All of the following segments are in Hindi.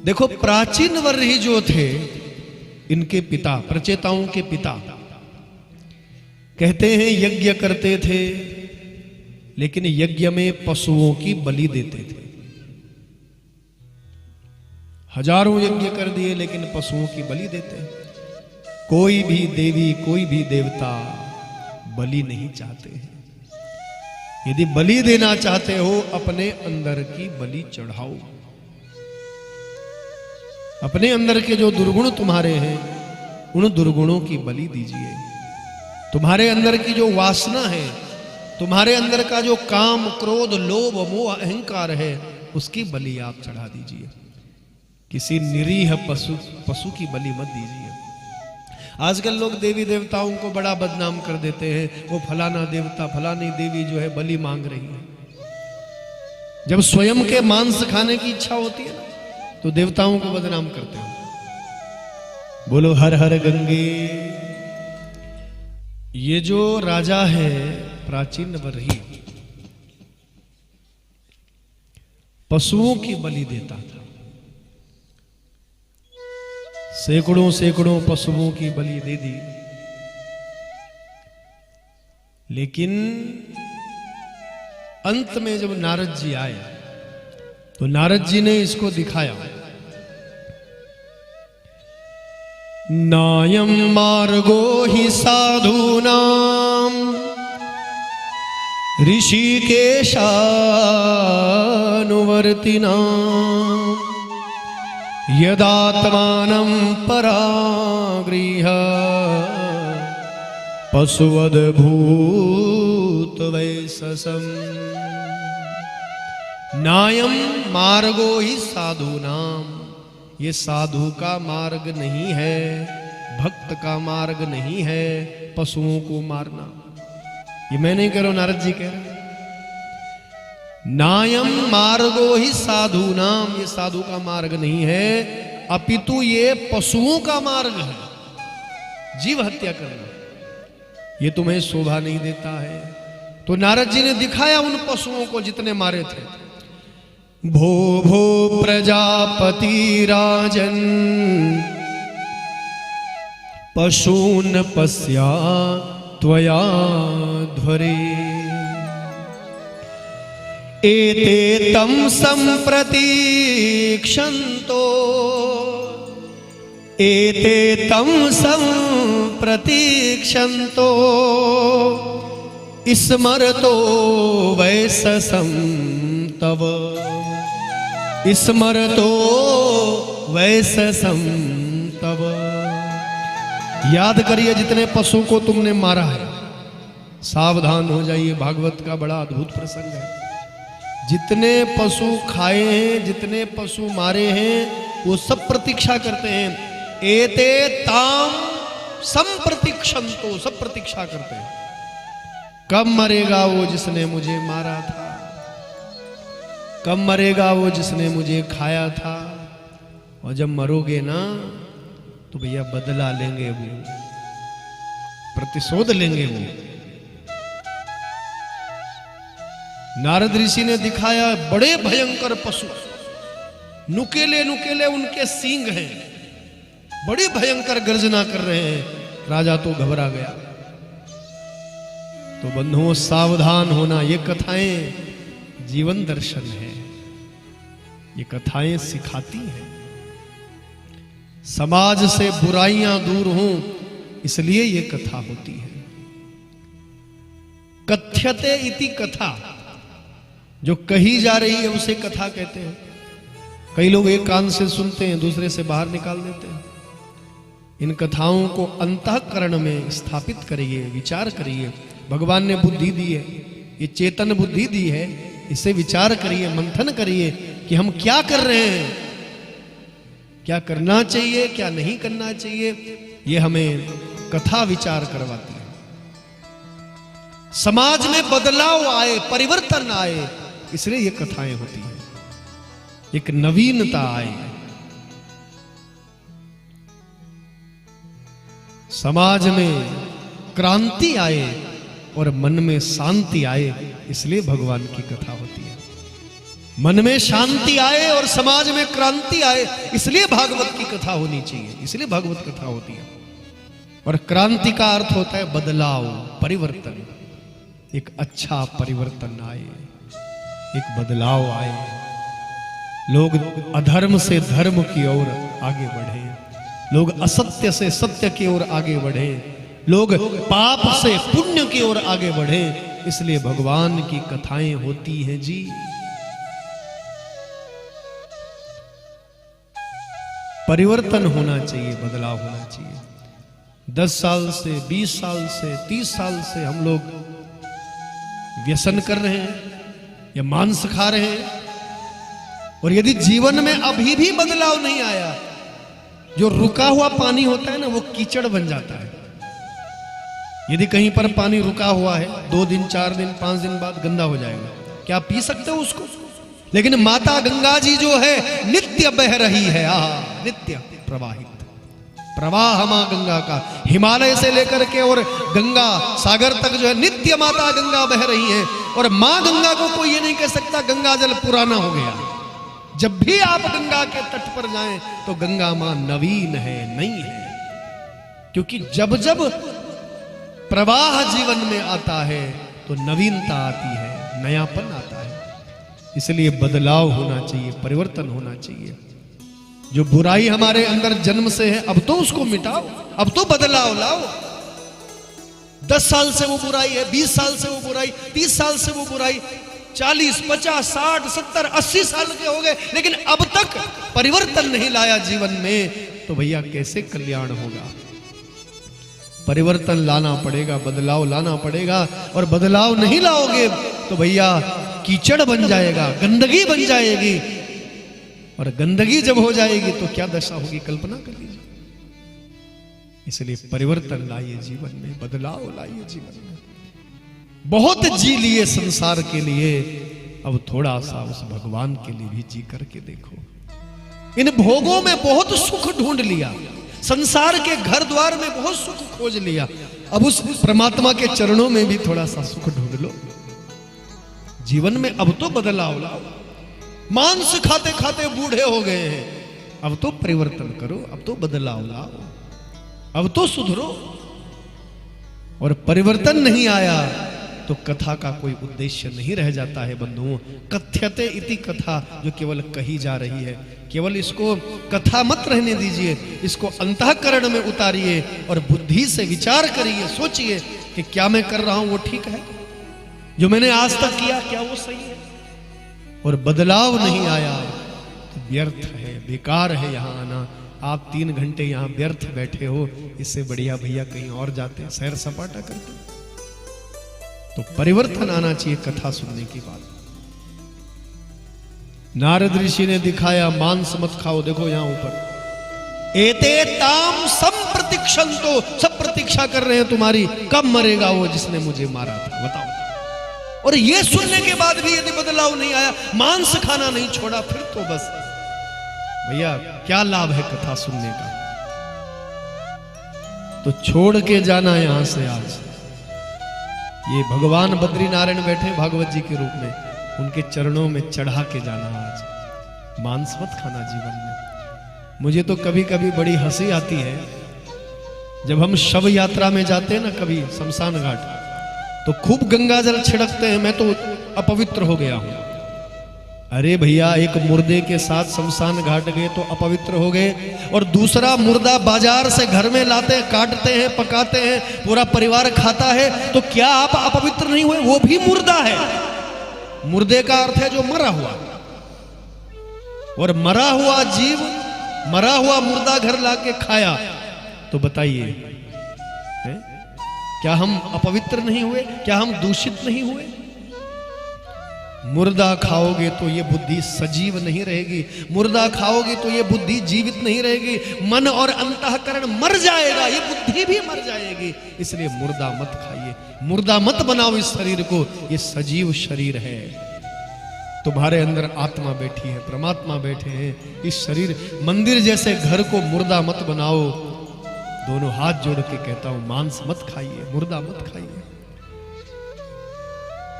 देखो प्राचीन वर्ही जो थे, इनके पिता, प्रचेताओं के पिता, कहते हैं यज्ञ करते थे, लेकिन यज्ञ में पशुओं की बलि देते थे। हजारों यज्ञ कर दिए लेकिन पशुओं की बलि देते हैं। कोई भी देवी, कोई भी देवता बलि नहीं चाहते हैं। यदि बलि देना चाहते हो, अपने अंदर की बलि चढ़ाओ। अपने अंदर के जो दुर्गुण तुम्हारे हैं, उन दुर्गुणों की बलि दीजिए। तुम्हारे अंदर की जो वासना है, तुम्हारे अंदर का जो काम, क्रोध, लोभ, मोह, अहंकार है, उसकी बलि आप चढ़ा दीजिए। किसी निरीह पशु की बलि मत दीजिए। आजकल लोग देवी देवताओं को बड़ा बदनाम कर देते हैं। वो फलाना देवता, फलानी देवी जो है बलि मांग रही है। जब स्वयं के मांस खाने की इच्छा होती है ना, तो देवताओं को बदनाम करते हैं। बोलो हर हर गंगे। ये जो राजा है प्राचीन वर्ही, पशुओं की बलि देता था। सैकड़ों सैकड़ों पशुओं की बलि दे दी। लेकिन अंत में जब नारद जी आए, तो नारद जी ने इसको दिखाया। नायम मार्गो हि साधूनाम ऋषिकेशानुवर्तिनाम यदात्मानं परागृह्य पशुवद भूत वैससम। नायम मार्गो ही साधूनाम, ये साधु का मार्ग नहीं है, भक्त का मार्ग नहीं है पशुओं को मारना। ये मैं नहीं कह रहा हूं, नारद जी कह रहे। नायम मार्गो ही साधूनाम, ये साधु का मार्ग नहीं है, अपितु ये पशुओं का मार्ग है। जीव हत्या करना ये तुम्हें शोभा नहीं देता है। तो नारद जी ने दिखाया उन पशुओं को जितने मारे थे। भो भो प्रजापति राजन पशून पश्या त्वया ध्वरे एते तम संप्रतीक्षन्तो एते तम संप्रतीक्षन्तो स्मरतो वैससं तव स्मरतो वैससं तव। याद करिए जितने पशु को तुमने मारा है, सावधान हो जाइए। भागवत का बड़ा अद्भुत प्रसंग है। जितने पशु खाए हैं, जितने पशु मारे हैं, वो सब प्रतीक्षा करते हैं। एते ताम संप्रतीक्षन्तो, सब प्रतीक्षा करते हैं कब मरेगा वो जिसने मुझे मारा था, कब मरेगा वो जिसने मुझे खाया था। और जब मरोगे ना तो भैया बदला लेंगे, वो प्रतिशोध लेंगे। वो नारद ऋषि ने दिखाया बड़े भयंकर पशु, नुकेले नुकेले उनके सींग हैं, बड़ी भयंकर गर्जना कर रहे हैं। राजा तो घबरा गया। तो बंधुओं सावधान होना। ये कथाएं जीवन दर्शन है, ये कथाएं सिखाती हैं। समाज से बुराइयां दूर हों, इसलिए ये कथा होती है। कथ्यते इति कथा, जो कही जा रही है उसे कथा कहते हैं। कई लोग एक कान से सुनते हैं, दूसरे से बाहर निकाल देते हैं। इन कथाओं को अंतःकरण में स्थापित करिए, विचार करिए। भगवान ने बुद्धि दी है, ये चेतन बुद्धि दी है, इसे विचार करिए, मंथन करिए कि हम क्या कर रहे हैं, क्या करना चाहिए, क्या नहीं करना चाहिए। ये हमें कथा विचार करवाती है। समाज में बदलाव आए, परिवर्तन आए, इसलिए ये कथाएं होती हैं। एक नवीनता आए, समाज में क्रांति आए और मन में शांति आए, इसलिए भगवान की कथा होती है। मन में शांति आए और समाज में क्रांति आए, इसलिए भागवत की कथा होनी चाहिए, इसलिए भागवत कथा होती है। और क्रांति का अर्थ होता है बदलाव, परिवर्तन। एक अच्छा परिवर्तन आए, एक बदलाव आए, लोग अधर्म से धर्म की ओर आगे बढ़े, लोग असत्य से सत्य की ओर आगे बढ़े, लोग पाप से पुण्य की ओर आगे बढ़े। इसलिए भगवान की कथाएं होती हैं जी। परिवर्तन होना चाहिए, बदलाव होना चाहिए। 10 साल से, 20 साल से, 30 साल से हम लोग व्यसन कर रहे हैं या मांस खा रहे हैं, और यदि जीवन में अभी भी बदलाव नहीं आया, जो रुका हुआ पानी होता है ना, वो कीचड़ बन जाता है। यदि कहीं पर पानी रुका हुआ है, 2 दिन, 4 दिन, 5 दिन बाद गंदा हो जाएगा, क्या आप पी सकते हो उसको? लेकिन माता गंगा जी जो है नित्य बह रही है, नित्य प्रवाहित प्रवाह मां गंगा का, हिमालय से लेकर के और गंगा सागर तक जो है नित्य माता गंगा बह रही है। और मां गंगा को कोई ये नहीं कह सकता गंगा जल पुराना हो गया। जब भी आप गंगा के तट पर जाएं तो गंगा मां नवीन है, नई है, क्योंकि जब जब प्रवाह जीवन में आता है तो नवीनता आती है, नयापन आता है। इसलिए बदलाव होना चाहिए, परिवर्तन होना चाहिए। जो बुराई हमारे अंदर जन्म से है, अब तो उसको मिटाओ, अब तो बदलाव लाओ। 10 साल से वो बुराई है, 20 साल से वो बुराई, 30 साल से वो बुराई, 40, 50, 60, 70, 80 साल के हो गए, लेकिन अब तक परिवर्तन नहीं लाया जीवन में, तो भैया कैसे कल्याण होगा? परिवर्तन लाना पड़ेगा, बदलाव लाना पड़ेगा। और बदलाव नहीं लाओगे तो भैया कीचड़ बन जाएगा, गंदगी बन जाएगी, और गंदगी जब हो जाएगी तो क्या दशा होगी, कल्पना कर लीजिए। इसलिए परिवर्तन लाइए जीवन में, बदलाव लाइए जीवन में। बहुत जी लिए संसार के लिए, अब थोड़ा सा उस भगवान के लिए भी जी करके देखो। इन भोगों में बहुत सुख ढूंढ लिया, संसार के घर द्वार में बहुत सुख खोज लिया, अब उस परमात्मा के चरणों में भी थोड़ा सा सुख ढूंढ लो। जीवन में अब तो बदलाव लाओ। मांस खाते खाते बूढ़े हो गए हैं, अब तो परिवर्तन करो, अब तो बदलाव लाओ, अब तो सुधरो। और परिवर्तन नहीं आया तो कथा का कोई उद्देश्य नहीं रह जाता है बंधुओं। कथ्यते इति कथा, जो केवल कही जा रही है, केवल इसको कथा मत रहने दीजिए, इसको अंतःकरण में उतारिए और बुद्धि से विचार करिए, सोचिए कि क्या मैं कर रहा हूं वो ठीक है, जो मैंने आज तक किया क्या वो सही है। और बदलाव नहीं आया तो व्यर्थ है, बेकार है यहाँ आना। आप 3 घंटे यहाँ व्यर्थ बैठे हो, इससे बढ़िया भैया कहीं और जाते, सैर सपाटा करते। तो परिवर्तन आना चाहिए कथा सुनने की बात। नारद ऋषि ने दिखाया मांस मत खाओ, देखो यहां ऊपर एते ताम संप्रतीक्षन्तो, सब प्रतीक्षा कर रहे हैं तुम्हारी, कब मरेगा वो जिसने मुझे मारा था, बताओ। और ये सुनने के बाद भी यदि बदलाव नहीं आया, मांस खाना नहीं छोड़ा, फिर तो बस भैया क्या लाभ है कथा सुनने का? तो छोड़ के जाना यहां से आज। ये भगवान बद्री नारायण बैठे भागवत जी के रूप में, उनके चरणों में चढ़ा के जाना आज। मांस मत खाना जीवन में। मुझे तो कभी कभी बड़ी हंसी आती है, जब हम शव यात्रा में जाते हैं ना कभी शमशान घाट, तो खूब गंगा जल छिड़कते हैं, मैं तो अपवित्र हो गया हूं। अरे भैया, एक मुर्दे के साथ शमशान घाट गए तो अपवित्र हो गए, और दूसरा मुर्दा बाजार से घर में लाते हैं, काटते हैं, पकाते हैं, पूरा परिवार खाता है, तो क्या आप अपवित्र नहीं हुए? वो भी मुर्दा है। मुर्दे का अर्थ है जो मरा हुआ, और मरा हुआ जीव, मरा हुआ मुर्दा घर लाके खाया, तो बताइए क्या हम अपवित्र नहीं हुए? क्या हम दूषित नहीं हुए? मुर्दा खाओगे तो ये बुद्धि सजीव नहीं रहेगी, मुर्दा खाओगे तो ये बुद्धि जीवित नहीं रहेगी, मन और अंतःकरण मर जाएगा, ये बुद्धि भी मर जाएगी। इसलिए मुर्दा मत खाइए, मुर्दा मत बनाओ इस शरीर को, ये सजीव शरीर है। तुम्हारे अंदर आत्मा बैठी है, परमात्मा बैठे हैं। इस शरीर मंदिर जैसे घर को मुर्दा मत बनाओ। दोनों हाथ जोड़ के कहता हूं, मांस मत खाइए, मुर्दा मत खाइए।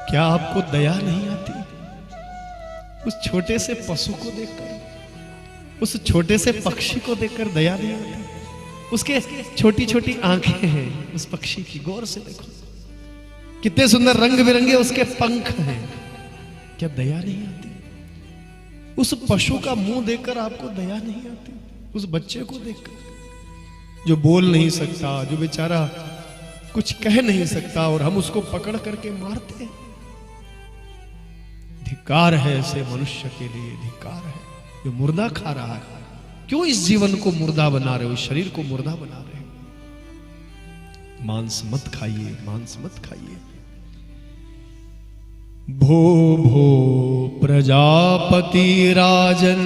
क्या आपको दया नहीं आती? उस छोटे से पशु को देखकर, उस छोटे से पक्षी को देखकर दया नहीं आती? उसके छोटी छोटी आंखें हैं उस पक्षी की, गौर से देखो कितने सुंदर रंग बिरंगे उसके पंख हैं, क्या दया नहीं आती? उस पशु का मुंह देखकर आपको दया नहीं आती? उस बच्चे को देखकर जो बोल नहीं सकता, जो बेचारा कुछ कह नहीं सकता, और हम उसको पकड़ करके मारते हैं। धिक्कार है ऐसे मनुष्य के लिए, धिक्कार है जो मुर्दा खा रहा है। क्यों इस जीवन को मुर्दा बना रहे हो, इस शरीर को मुर्दा बना रहे हो? मांस मत खाइए, मांस मत खाइए। भो भो प्रजापति राजन